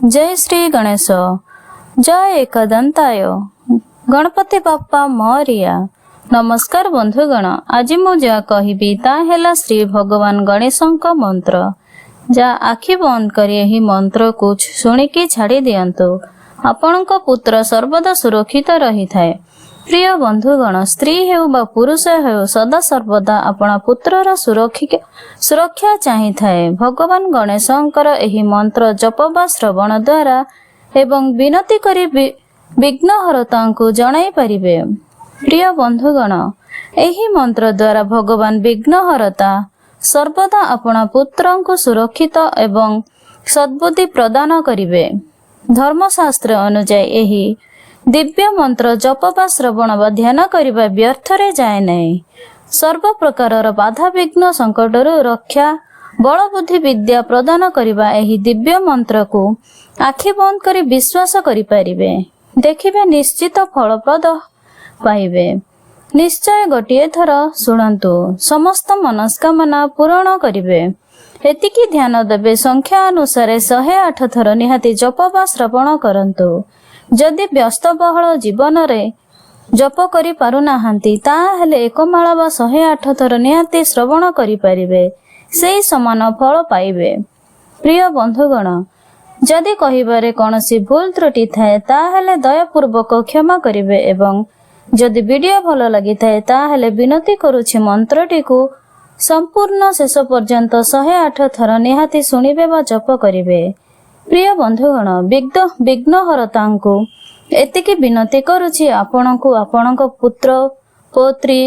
जय श्री गणेश जय एकदंताय गणपति बाप्पा मोरिया। नमस्कार बंधुगण, आज मु जा कहबी ता हेला श्री भगवान गणेशंक मंत्र। जा आखि बंद करी एही मंत्र को शुणिकी छाड़ी दियंतु, आपणक पुत्र सर्वदा सुरक्षित रही थाए। प्रिय बंधुगण, स्त्री हेउ बा पुरुष हेउ सदा सर्वदा आपण पुत्रर सुरक्षा चाहि थाए। भगवान गणेशंकर एही मंत्र जप बा श्रवण द्वारा एवं विनती करी विघ्नहरतांकु जणाई परिबे। प्रिय बंधुगण, एही मंत्र द्वारा भगवान विघ्नहरता सर्वदा आपण पुत्रंकु सुरक्षित एवं सद्बुद्धि प्रदान करिवे। धर्मशास्त्र अनुसार एही दिव्य मंत्र जप बा श्रवण बा ध्यान करिबा व्यर्थ रे जाए नहीं। सर्व प्रकारर बाधा विघ्न संकटरु रक्षा बल बुद्धि विद्या प्रदान करिबा एही दिव्य मंत्र को आखि बंद करी विश्वास करि परिबे, देखिबे निश्चित फलप्रद पाइबे। निश्चय गोटिए थर सुनंतु, समस्त मनस्कामना पूर्ण करिबे। एतिकी ध्यान देबे, संख्या अनुसार 108 थर निहाती जप बा श्रवण करंतु। जदि व्यस्त बहुल जीवन रे जप करि पारु नाहांती ताहेले एक माला बा 108 थर निहाती श्रवण करि परिबे, सेही समान फल पाइबे। प्रिय बंधुगण, जदि कहिबारे कोनोसी भूल त्रुटि थाए ताहेले दयापूर्वक क्षमा करिबे एवं जदि वीडियो भल लागि थाए ताहेले विनती करूछि मंत्रटी को संपूर्ण शेष पर्यंत 108 थर निहाती सुनिबे बा जप करिबे। प्रिय बंधुगण, विघ्नहरतांकु एतिकी विनती करुछि, आपणकु आपणक पुत्र पौत्री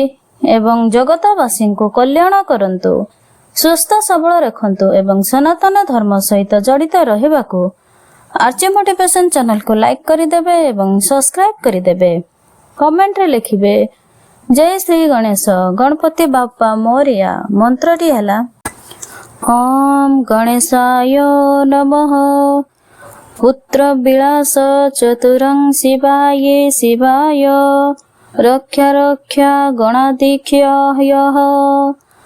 एवं जगतवासी को कल्याण करंतु, सुस्थ सबल रखंतु एवं सनातन धर्म सहित जड़ित रहिबाकु आरजे मोटिवेशन चैनल को लाइक करिदेबे एवं सब्सक्राइब करिदेबे। कमेंट रे लिखिबे जय श्री गणेश गणपति बाप्पा मोरिया। मंत्रटी हैला ओम गणेशाय नमः। पुत्र विलास चतुरं शिवाय शिवाय। रक्षा रक्षा गणाधिक्यः।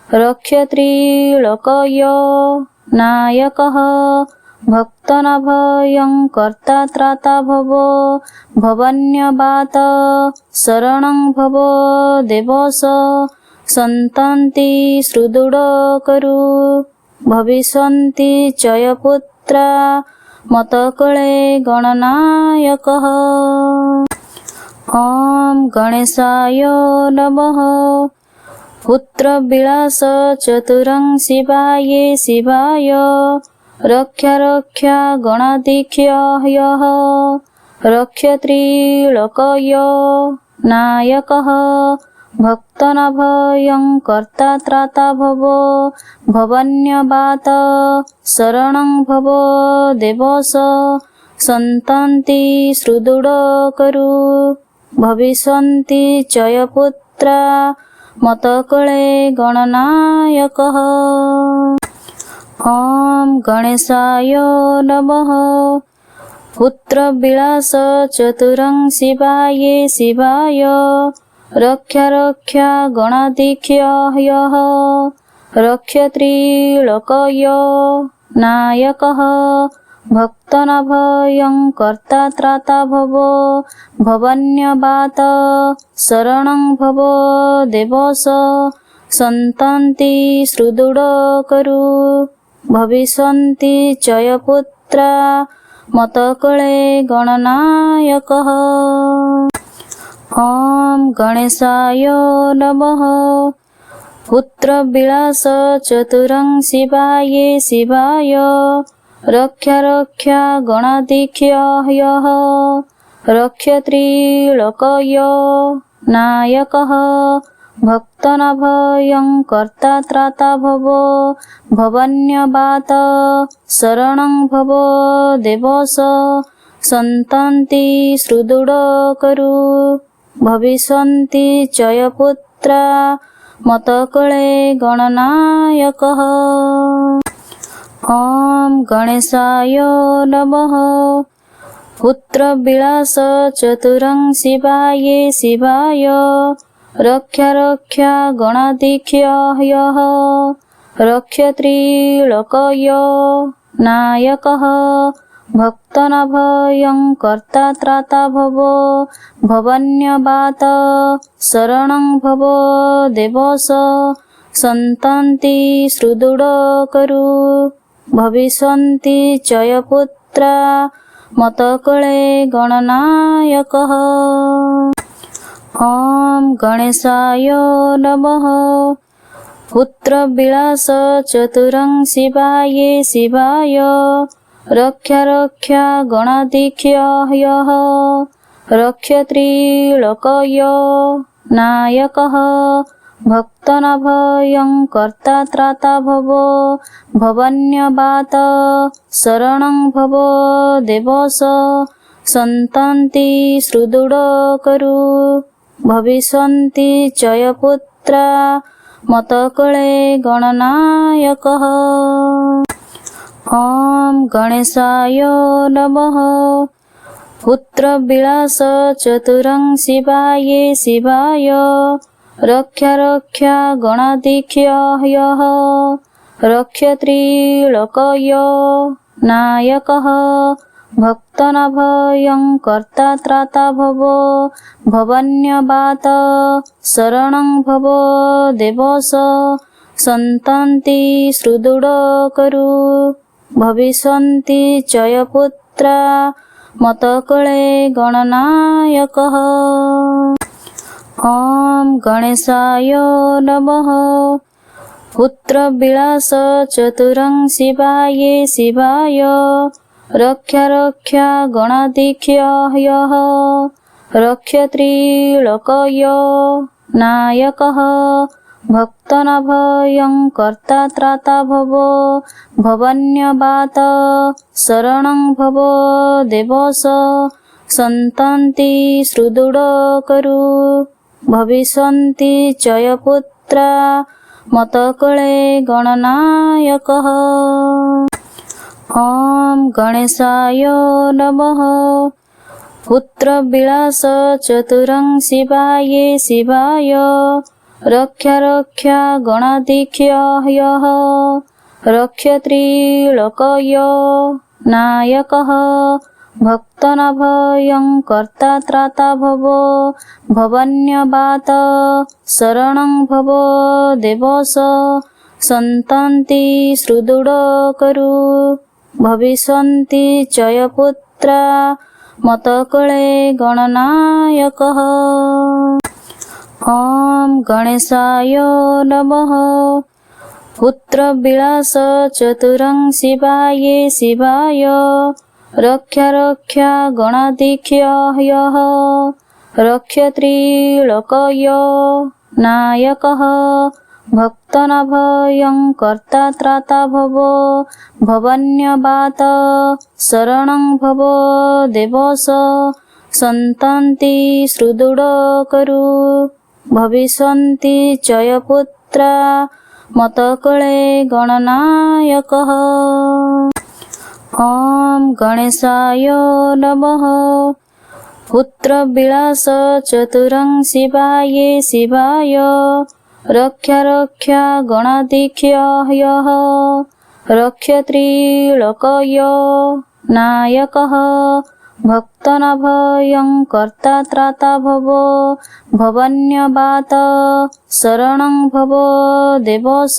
रक्षत्रिलोकय नायकः। भक्तनाभयं कर्ता त्राता भव। भवन्यवात शरणं भव देवस। संतन्ति सुदृढ करु। भविष्यन्ति चयपुत्रा मतकळे गणनायकः। ओम गणेशाय नमः। पुत्र विलास चतुरं शिवाय शिवाय। रक्षा रक्षा गणाधिक्यः। रक्षत्रिलोकय नायकः। भक्तनाभयं कर्ता त्राता भव। भवन्यवात शरणं भव देवस। संतन्ति सुदृढ करु। भविष्यन्ति चयपुत्रा मतकळे गणनायकः। ओम गणेशाय नमः। पुत्र विलास चतुरं शिवाय शिवाय। रक्षा रक्षा गणाधिक्यः। रक्षत्रिलोकय नायकः। भक्तनाभयं कर्ता त्राता भव। भवन्यवात शरणं भव देवस। संतन्ति सुदृढ करु। भविष्यन्ति चयपुत्रा मतकळे गणनायकः। ओम गणेशाय नमः। पुत्र विलास चतुरं शिवाय शिवाय। रक्षा रक्षा गणाधिक्यः। रक्षत्रिलोकय नायकः। भक्तनाभयं कर्ता त्राता भव। भवन्यवात शरणं भव देवस। संतन्ति सुदृढ करु। भविष्यन्ति चयपुत्रा मतकळे गणनायकः। ओम गणेशाय नमः। पुत्र विलास चतुरं शिवाय शिवाय। रक्षा रक्षा गणाधिक्यः। रक्षत्रिलोकय नायकः। भक्त भक्तनाभयं कर्ता त्राता भवो भवन्यवात शरणं भवो देवस सन्तान्ति सुदृढकरु भविष्यन्ति चयपुत्रा मतकळे गणनायकः। ॐ गणेशाय नमः। पुत्रविलास चतुरं शिवाये शिवाय रक्षा रक्षा गणाधिक्यः रक्षत्रिलोकय नायकः भक्तनाभयं कर्ता त्राता भवो भवन्यवात शरणं भवो देवस सन्तान्ति सुदृढकरु भविष्यन्ति चयपुत्रा मतकळे गणनायकः। ॐ गणेशाय नमः। पुत्रविलास चतुरं शिवाये शिवाय रक्षा रक्षा गणाधिक्यः रक्षत्रिलोकय नायकः भक्तनाभयं कर्ता त्राता भवो भवन्यवात शरणं भवो देवस सन्तान्ति सुदृढकरु भविष्यन्ति चयपुत्रा मतकळे गणनायकः। ॐ गणेशाय नमः। पुत्रविलास चतुरं शिवाये शिवाय रक्षा रक्षा गणाधिक्यः रक्षत्रिलोकय नायकः भक्तनाभयं कर्ता त्राता भवो भवन्यवात शरणं भवो देवस सन्तान्ति सुदृढकरु भविष्यन्ति चयपुत्रा मतकळे गणनायकः। ॐ गणेशाय नमः। पुत्रविलास चतुरं शिवाये शिवाय रक्षा रक्षा गणाधिक्यः रक्षत्रिलोकय नायकः भक्तनाभयं कर्ता त्राता भवो भवन्यवात शरणं भवो देवस सन्तान्ति सुदृढकरु भविष्यन्ति चयपुत्रा मतकळे गणनायकः। ॐ गणेशाय नमः। पुत्रविलास चतुरं शिवाये शिवाय रक्षा रक्षा गणाधिक्यः रक्षत्रिलोकय नायकः भक्तनाभयं कर्ता त्राता भवो भवन्यवात शरणं भवो देवस सन्तान्ति सुदृढकरु भविष्यन्ति चयपुत्रा मतकळे गणनायकः। ॐ गणेशाय नमः। पुत्रविलास चतुरं शिवाये शिवाय रक्षा रक्षा गणाधिक्यः रक्षत्रिलोकय नायकः भक्तनाभयं कर्ता त्राता भवो भवन्यवात शरणं भवो देवस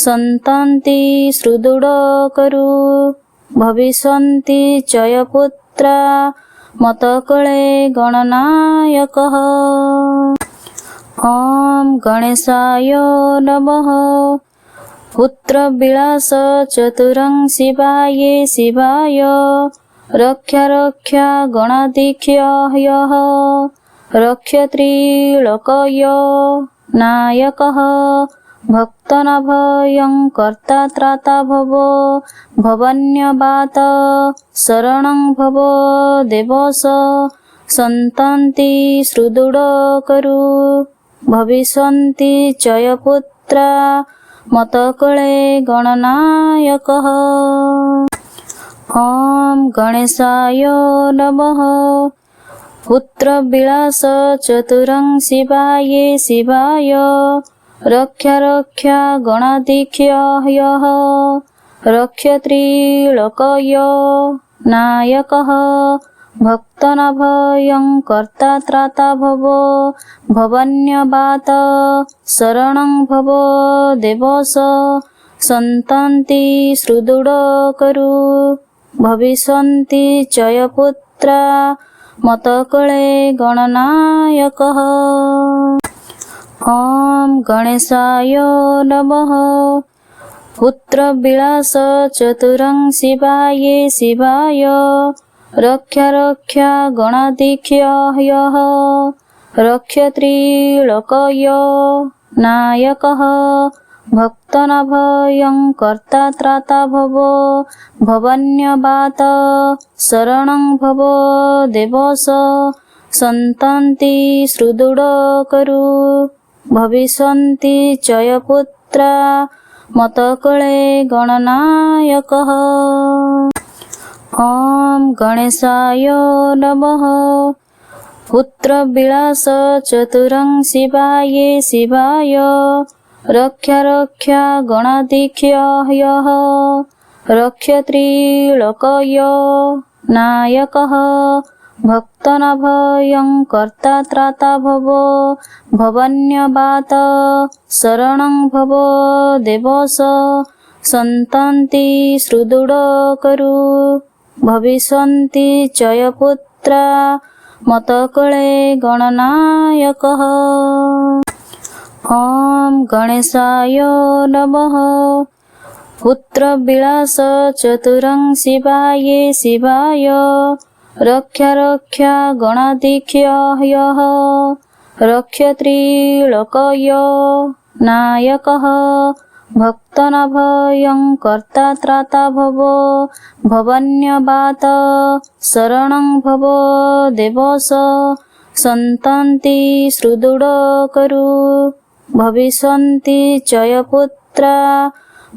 सन्तान्ति सुदृढकरु भविष्यन्ति चयपुत्रा मतकळे गणनायकः। ॐ गणेशाय नमः। पुत्रविलास चतुरं शिवाये शिवाय रक्षा रक्षा गणाधिक्यः रक्षत्रिलोकय नायकः भक्तनाभयं कर्ता त्राता भवो भवन्यवात शरणं भवो देवस सन्तान्ति सुदृढकरु भविष्यन्ति चयपुत्रा मतकळे गणनायकः। ॐ गणेशाय नमः। पुत्रविलास चतुरं शिवाये शिवाय रक्षा रक्षा गणाधिक्यः रक्षत्रिलोकय नायकः भक्तनभयं कर्ता त्राता भवो भवन्यवात शरणं भवो देवस सन्तन्ति सुदृढकरु भविष्यन्ति चयपुत्रा मतकळे गणनायकः। ॐ गणेशाय नमः। पुत्रविलास चतुरं शिवाये शिवाय रक्षा रक्षा गणाधिक्यः रक्षत्रिलोकय नायकः भक्तनभयं कर्ता त्राता भवो भवन्यवात शरणं भवो देवस सन्तन्ति सुदृढकरु भविष्यन्ति चयपुत्रा मतकळे गणनायकः। ॐ गणेशाय नमः। पुत्रविलास चतुरं शिवाये शिवाय रक्षा रक्षा गणाधिक्यः रक्षत्रिलोकय नायकः भक्तनभयं कर्ता त्राता भवो भवन्यवात शरणं भवो देवस सन्तन्ति सुदृढकरु भविष्यन्ति चयपुत्रा मतकळे गणनायकः। ॐ गणेशाय नमः। पुत्रविलास चतुरं शिवाये शिवाय रक्षा रक्षा गणाधिक्यः रक्षत्रिलोकय नायकः भक्तनभयं कर्ता त्राता भवो भवन्यवात शरणं भवो देवस सन्तन्ति सुदृढकरु भविष्यन्ति चयपुत्रा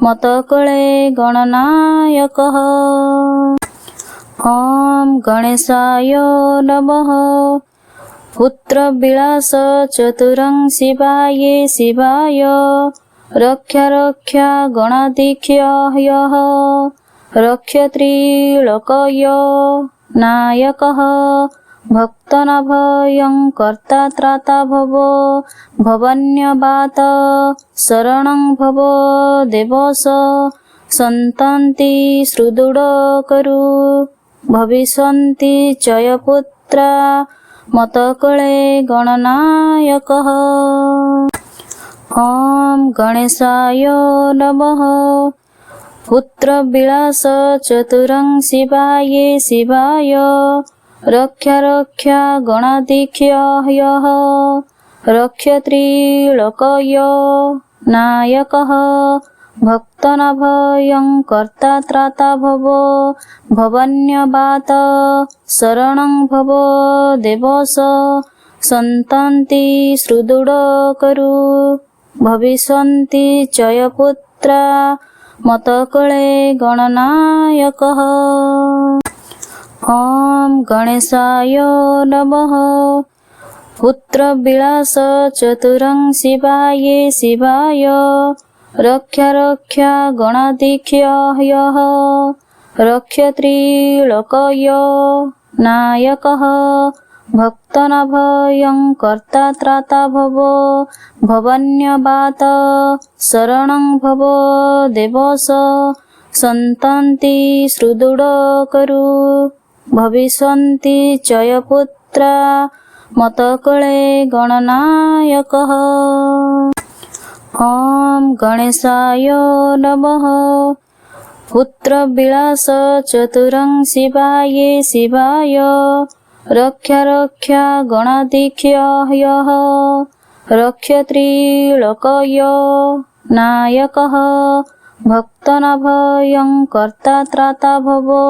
मतकळे गणनायकः। ॐ गणेशाय नमः। पुत्रविलास चतुरं शिवाये शिवाय रक्षा रक्षा गणाधिक्यः रक्षत्रिलोकय नायकः भक्तनभयं कर्ता त्राता भवो भवन्यवात शरणं भवो देवस सन्तन्ति सुदृढकरु भविष्यन्ति चयपुत्रा मतकळे गणनायकः। ॐ गणेशाय नमः। पुत्रविलास चतुरं शिवाये शिवाय रक्षा रक्षा गणाधिक्यः रक्षत्रिलोकय नायकः भक्तनभयं कर्ता त्राता भवो भवन्यवात शरणं भवो देवस सन्तन्ति सुदृढकरु भविष्यन्ति चयपुत्रा मतकळे गणनायकः। ॐ गणेशाय नमः। पुत्रविलास चतुरं शिवाये शिवाय रक्षा रक्षा गणाधिक्यः रक्षत्रिलोकय नायकः भक्तनभयं कर्ता त्राता भवो भवन्यवात शरणं भवो देवस सन्तन्ति सुदृढकरु भविष्यन्ति चयपुत्रा मतकळे गणनायकः। ॐ गणेशाय नमः। पुत्रविलास चतुरं शिवाये शिवाय रक्षा रक्षा गणाधिक्यः रक्षत्रिलोकय नायकः भक्तनभयं कर्ता त्राता भवो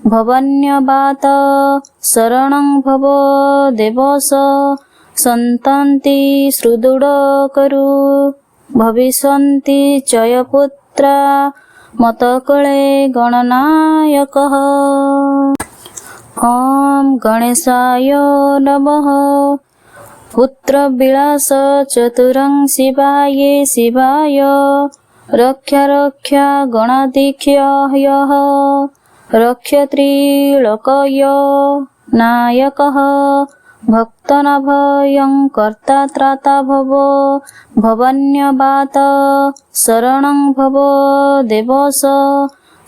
भवन्यवात शरणं भवो देवस सन्तन्ति सुदृढकरु भविष्यन्ति चयपुत्रा मतकळे गणनायकः। ॐ गणेशाय नमः। पुत्रविलास चतुरं शिवाये शिवाय रक्षा रक्षा गणाधिक्यः रक्षत्रिलोकय नायकः भक्तनाभयं कर्ता त्राता भवो भवन्यवात शरणं भवो देवस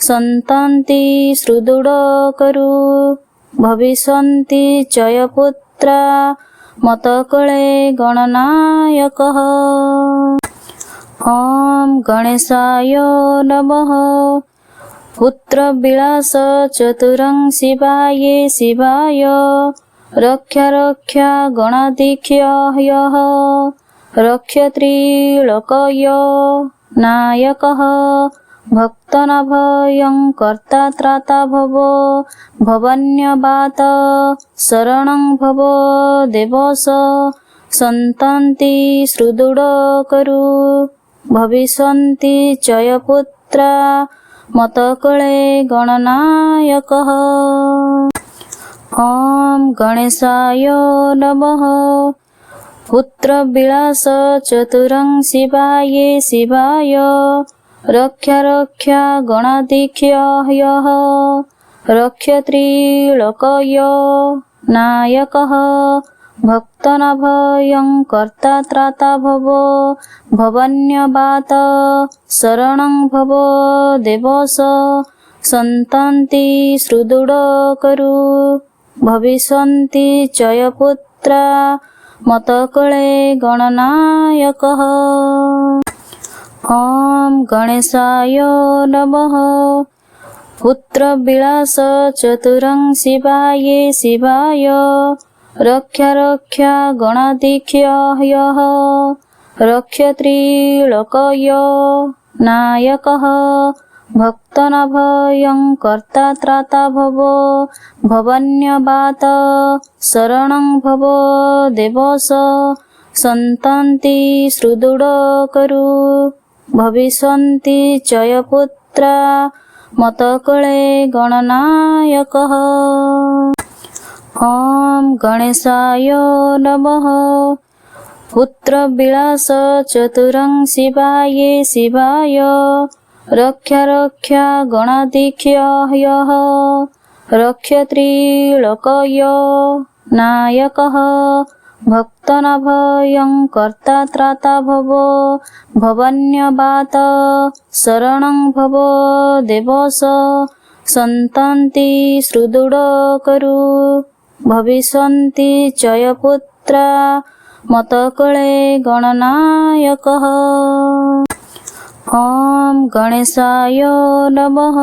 सन्तन्ति सुदृढकरु भविष्यन्ति चयपुत्रा मतकळे गणनायकः। ॐ गणेशाय नमः। पुत्रविलास चतुरं शिवाये शिवाय रक्षा रक्षा गणाधिक्यः रक्षत्रिलोकय नायकः भक्तनाभयं कर्ता त्राता भवो भवन्यवात शरणं भवो देवस सन्तन्ति सुदृढकरु भविष्यन्ति चयपुत्रा मतकळे गणनायकः। ॐ गणेशाय नमः। पुत्रविलास चतुरं शिवाये शिवाय रक्षा रक्षा गणाधिक्यः रक्षत्रिलोकय नायकः भक्तनाभयं कर्ता त्राता भवो भवन्यवात शरणं भवो देवस सन्तन्ति सुदृढकरु भविष्यन्ति चयपुत्रा मतकळे गणनायकः। ॐ गणेशाय नमः। पुत्रविलास चतुरं शिवाये शिवाय रक्षा रक्षा गणाधिक्यः रक्षत्रिलोकय नायकः भक्तनाभयं कर्ता त्राता भवो भवन्यवात शरणं भवो देवस सन्तन्ति सुदृढकरु भविष्यन्ति चयपुत्रा मतकळे गणनायकः। ॐ गणेशाय नमः। पुत्रविलास चतुरं शिवाये शिवाय रक्षा रक्षा गणाधिक्यः रक्षत्रिलोकय नायकः भक्तनाभयं कर्ता त्राता भवो भवन्यवात शरणं भवो देवस सन्तन्ति सुदृढकरु भविष्यन्ति चयपुत्रा मतकळे गणनायकः। ॐ गणेशाय नमः।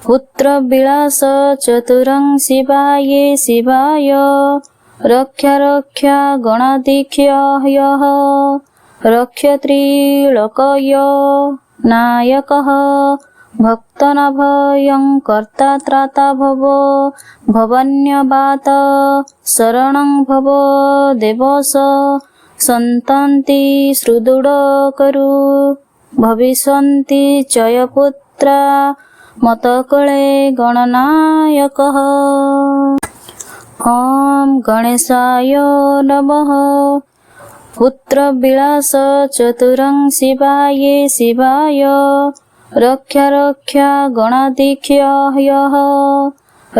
पुत्रविलास चतुरं शिवाये शिवाय रक्षा रक्षा गणाधिक्यः रक्षत्रिलोकय नायकः भक्तनाभयं कर्ता त्राता भवो भवन्यवात शरणं भवो देवस सन्तन्ति सुदृढकरु भविष्यन्ति चयपुत्रा मतकळे गणनायकः। ॐ गणेशाय नमः। पुत्रविलास चतुरं शिवाये शिवाय रक्षा रक्षा गणाधिक्यः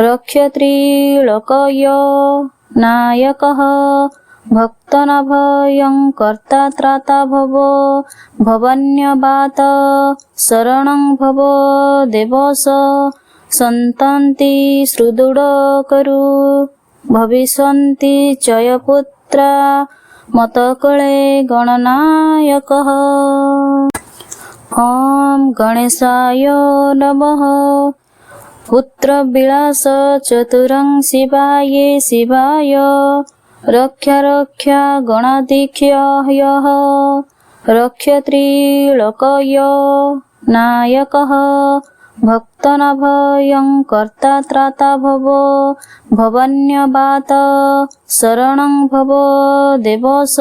रक्षत्रिलोकय नायकः भक्तनाभयं कर्ता त्राता भवो भवन्यवात शरणं भवो देवस सन्तन्ति सुदृढकरु भविष्यन्ति चयपुत्रा मतकळे गणनायकः। ॐ गणेशाय नमः। पुत्रविलास चतुरं शिवाये शिवाय रक्षा रक्षा गणाधिक्यः रक्षत्रिलोकय नायकः भक्तनाभयं कर्ता त्राता भवो भवन्यवात शरणं भवो देवस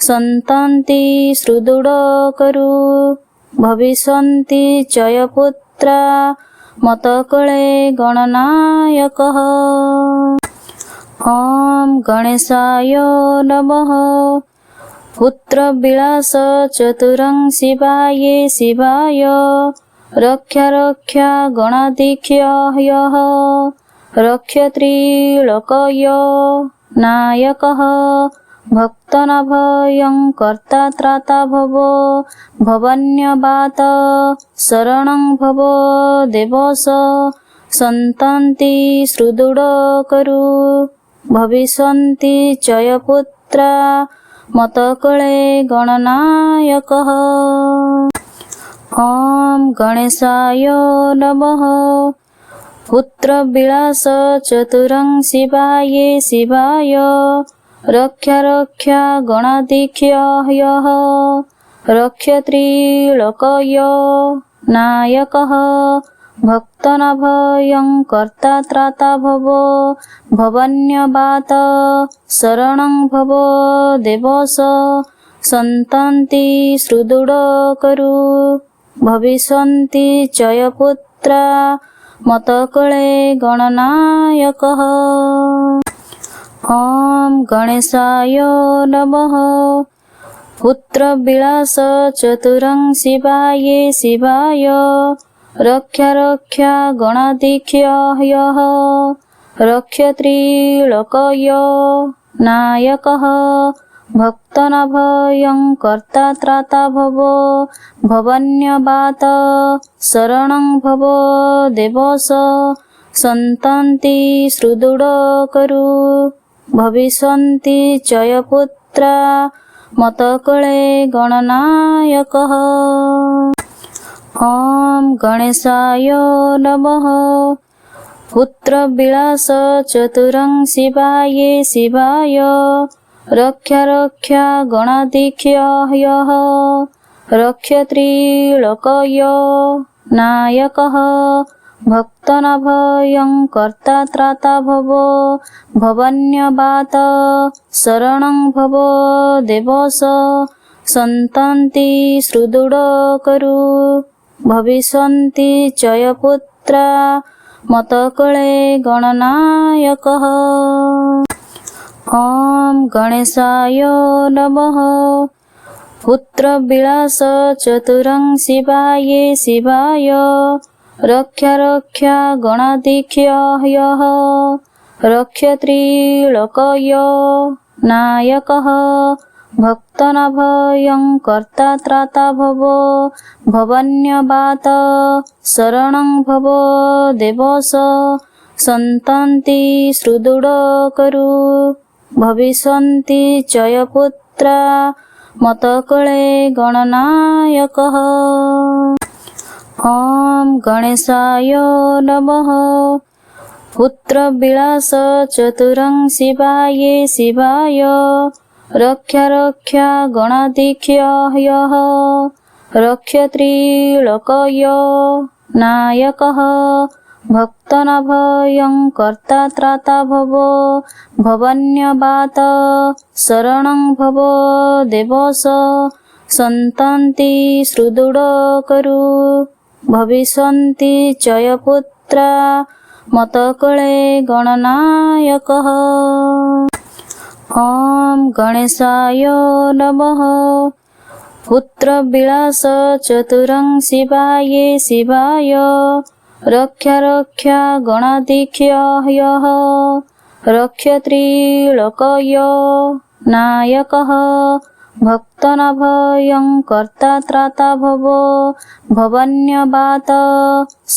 सन्तन्ति सुदृढकरु भविष्यन्ति चयपुत्रा मतकळे गणनायकः। ॐ गणेशाय नमः। पुत्रविलास चतुरं शिवाये शिवाय रक्षा गणाधिक्यः रक्षत्रिलोकय नायकः भक्तनाभयं कर्ता त्राता भवो भवन्यवात शरणं भवो देवस सन्तन्ति सुदृढकरु भविष्यन्ति चयपुत्रा मतकुले गणनायकः। ॐ गणेशाय नमः। पुत्रविलास चतुरं शिवाय रक्षा गणाधिक्यः रक्षत्रिलोकय नायकः भक्तनाभयं कर्ता त्राता भवो भवन्यवात शरणं भवो देवस सन्तन्ति सुदृढकरु भविष्यन्ति चयपुत्रा मतकुले गणनायकः। ॐ गणेशाय नमः। पुत्रविलास चतुरं शिवाय रक्षा गणाधिक्यः रक्षत्रिलोकय नायकः भक्तनाभयं कर्ता त्राता भवो भवन्यवात शरणं भवो देवस सन्तन्ति सुदृढकरु भविष्यन्ति चयपुत्रा मतकुले गणनायकः। ॐ गणेशाय नमः। पुत्रविलास चतुरं शिवाय रक्षा गणाधिक्यः रक्षत्रिलोकय नायकः भक्तनाभयं कर्ता त्राता भवो भवन्यवात शरणं भवो देवस सन्तन्ति सुदृढकरु भविष्यन्ति चयपुत्रा मतकुले गणनायकः। ॐ गणेशाय नमः। पुत्रविलास चतुरं शिवाय रक्षा गणाधिक्यः रक्षत्रिलोकय नायकः भक्तनाभयं कर्ता त्राता भवो भवन्यवात शरणं भवो देवस सन्तन्ति सुदृढकरु भविष्यन्ति चयपुत्रा मतकुले गणनायकः। ॐ गणेशाय नमः। पुत्रविलास चतुरं शिवाय रक्षा गणाधिक्यः रक्षत्रिलोकय नायकः भक्तनाभयं कर्ता त्राता भवो भवन्यवात शरणं भवो देवस सन्तन्ति सुदृढकरु भविष्यन्ति चयपुत्रा मतकुले गणनायकः। ॐ गणेशाय नमः। पुत्रविलास चतुरं शिवाय रक्षा गणाधिक्यः रक्षत्रिलोकय नायकः भक्तनाभयं कर्ता त्राता भवो भवन्यवात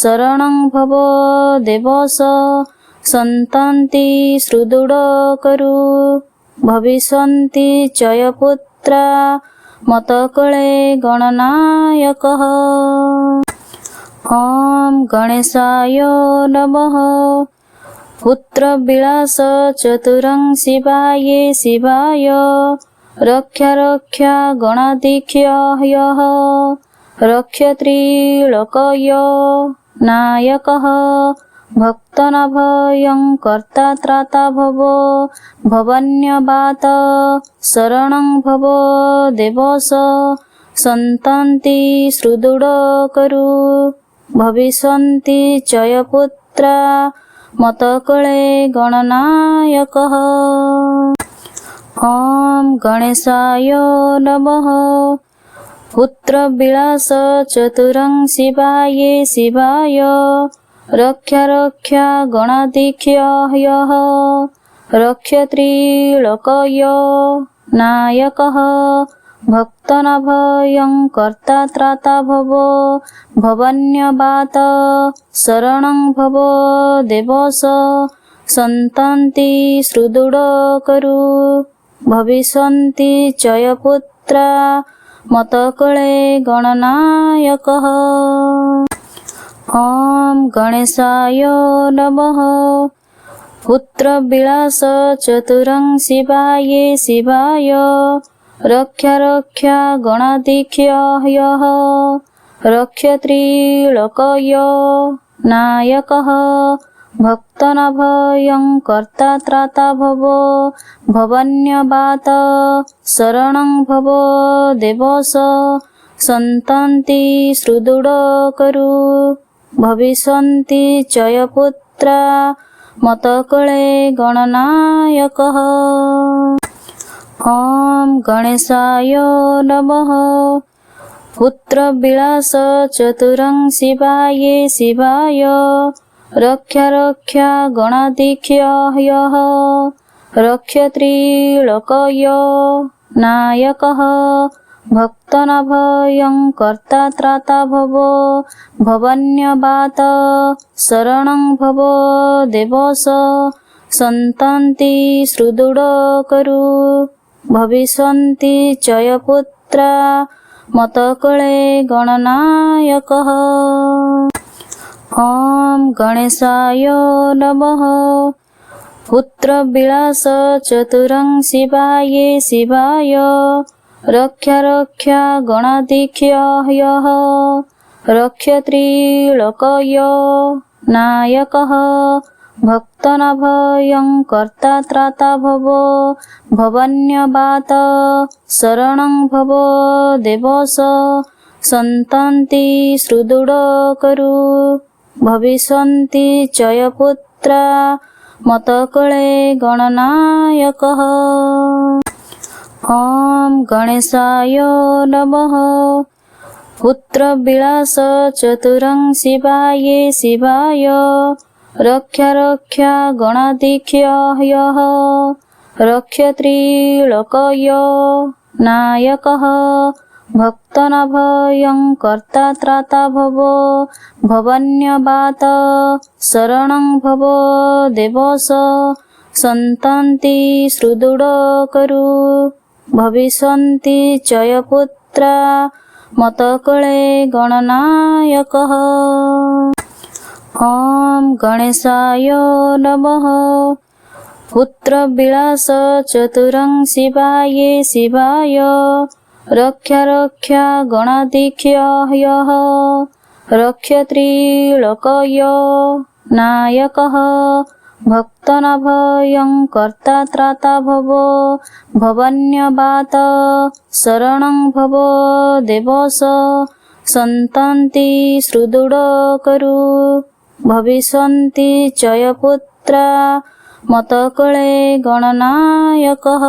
शरणं भवो देवस सन्तन्ति सुदृढकरु भविष्यन्ति चयपुत्रा मतकुले गणनायकः। ॐ गणेशाय नमः। पुत्रविलास चतुरं शिवाय रक्षा गणाधिक्यः रक्षत्रिलोकय नायकः भक्तनाभयं कर्ता त्राता भवो भवन्यवात शरणं भवो देवस सन्तन्ति सुदृढकरु भविष्यन्ति चयपुत्रा मतकुले गणनायकः। ॐ गणेशाय नमः। पुत्रविलास चतुरं शिवाये शिवाय रक्षा रक्षा गणाधिक्यः रक्षत्रिलोकय नायकः भक्तनाभयं कर्ता त्राता भव भवन्यवात शरणं भव देवस सन्तन्ति सुदृढकरु भविष्यन्ति चयपुत्रा मतकळे गणनायकः। ॐ गणेशाय नमः। पुत्रविलास चतुरं शिवाये शिवाय रक्षा रक्षा गणाधिक्यः रक्षत्रिलोकय नायकः भक्तनाभयं कर्ता त्राता भव भवन्यवात शरणं भव देवस सन्तन्ति सुदृढकरु भविष्यन्ति चयपुत्रा मतकळे गणनायकः। ॐ गणेशाय नमः। पुत्रविलास चतुरं शिवाये शिवाय रक्षा रक्षा गणाधिक्यः रक्षत्रिलोकय नायकः भक्तनाभयं कर्ता त्राता भव भवन्यवात शरणं भव देवस सन्तन्ति सुदृढकरु भविष्यन्ति चयपुत्रा मतकळे गणनायकः। ॐ गणेशाय नमः। पुत्रविलास चतुरं शिवाये शिवाय रक्षा रक्षा गणाधिक्यः रक्षत्रिलोकय नायकः भक्तनाभयं कर्ता त्राता भव भवन्यवात शरणं भव देवस सन्तन्ति सुदृढकरु भविष्यन्ति चयपुत्रा मतकळे गणनायकः। ॐ गणेशाय नमः। पुत्रविलास चतुरं शिवाये शिवाय रक्षा रक्षा गणाधिक्यः रक्षत्रिलोकय नायकः भक्तनाभयं कर्ता त्राता भव भवन्यवात शरणं भव देवस सन्तन्ति सुदृढकरु भविष्यन्ति चयपुत्रा मतकळे गणनायकः। ॐ गणेशाय नमः। पुत्रविलास चतुरं शिवाये शिवाय रक्षा रक्षा गणाधिक्यः रक्षत्रिलोकय नायकः भक्तनाभयं कर्ता त्राता भव भवन्यवात शरणं भव देवस सन्तन्ति सुदृढकरु भविष्यन्ति चयपुत्रा मतकळे गणनायकः।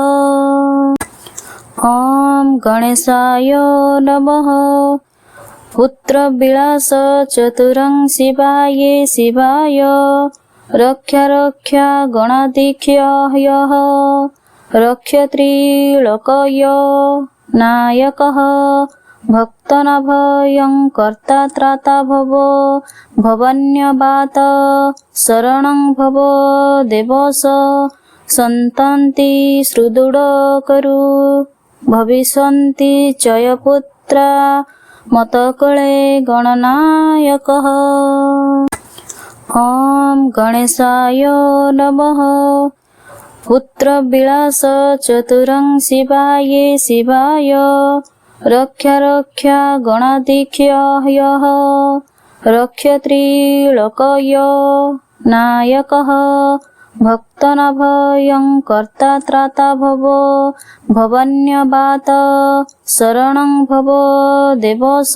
ॐ गणेशाय नमः। पुत्रविलास चतुरं शिवाये शिवाय रक्षा रक्षा गणाधिक्यः रक्षत्रिलोकय नायकः भक्तनाभयं कर्ता त्राता भव भवन्यवात शरणं भव देवस सन्तन्ति सुदृढकरु भविष्यन्ति चयपुत्रा मतकळे गणनायकः। ॐ गणेशाय नमः। पुत्रविलास चतुरं शिवाये शिवाय रक्षा रक्षा गणाधिक्यः रक्षत्रिलोकय नायकः भक्तनाभयं कर्ता त्राता भव भवन्यवात शरणं भव देवस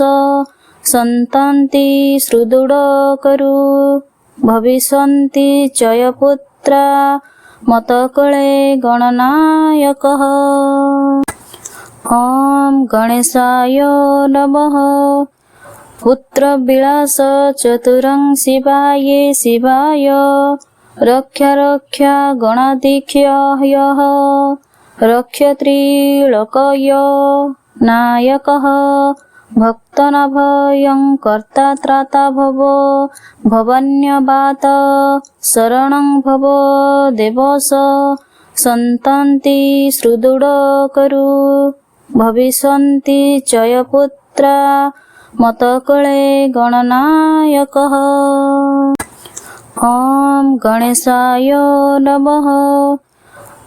सन्तन्ति सुदृढकरु भविष्यन्ति चयपुत्रा मतकळे गणनायकः। ॐ गणेशाय नमः। पुत्रविलास चतुरं शिवाये शिवाय रक्षा रक्षा गणाधिक्यः रक्षत्रिलोकय नायकः भक्तनाभयं कर्ता त्राता भव भवन्यवात शरणं भव देवस सन्तन्ति सुदृढकरु भविष्यन्ति चयपुत्रा मतकळे गणनायकः। ॐ गणेशाय नमः।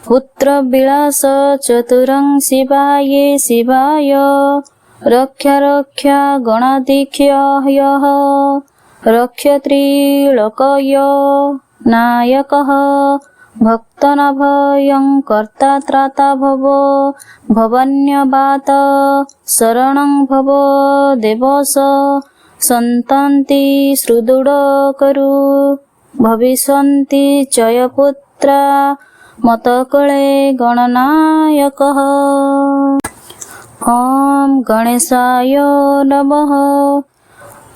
पुत्रविलास चतुरं शिवाये शिवाय रक्षा रक्षा गणाधिक्यः रक्षत्रिलोकय नायकः भक्तनाभयं कर्ता त्राता भव भवन्यवात शरणं भव देवस सन्तन्ति सुदृढकरु भविष्यन्ति चयपुत्रा मतकळे गणनायकः। ॐ गणेशाय नमः।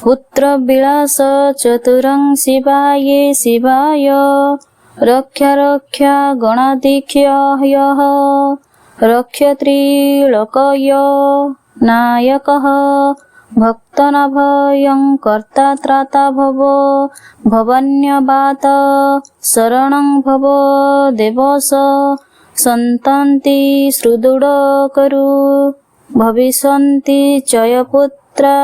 पुत्रविलास चतुरं शिवाये शिवाय रक्षा रक्षा गणाधिक्यः रक्षत्रिलोकय नायकः भक्तनाभयं कर्ता त्राता भव भवन्यवात शरणं भव देवस सन्तन्ति सुदृढकरु भविष्यन्ति चयपुत्रा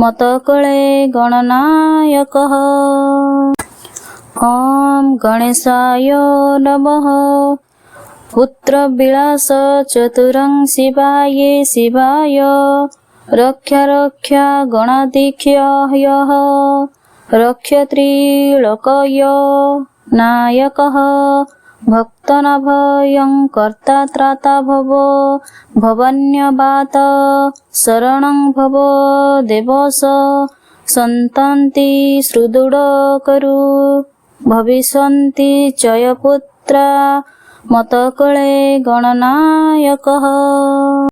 मतकळे गणनायकः। ॐ गणेशाय नमः। पुत्रविलास चतुरं शिवाये शिवाय रक्षा रक्षा गणाधिक्यः रक्षत्रिलोकय नायकः भक्तनाभयं कर्ता त्राता भव भवन्यवात शरणं भव देवस सन्तन्ति सुदृढकरु भविष्यन्ति चयपुत्रा मतकळे गणनायकः।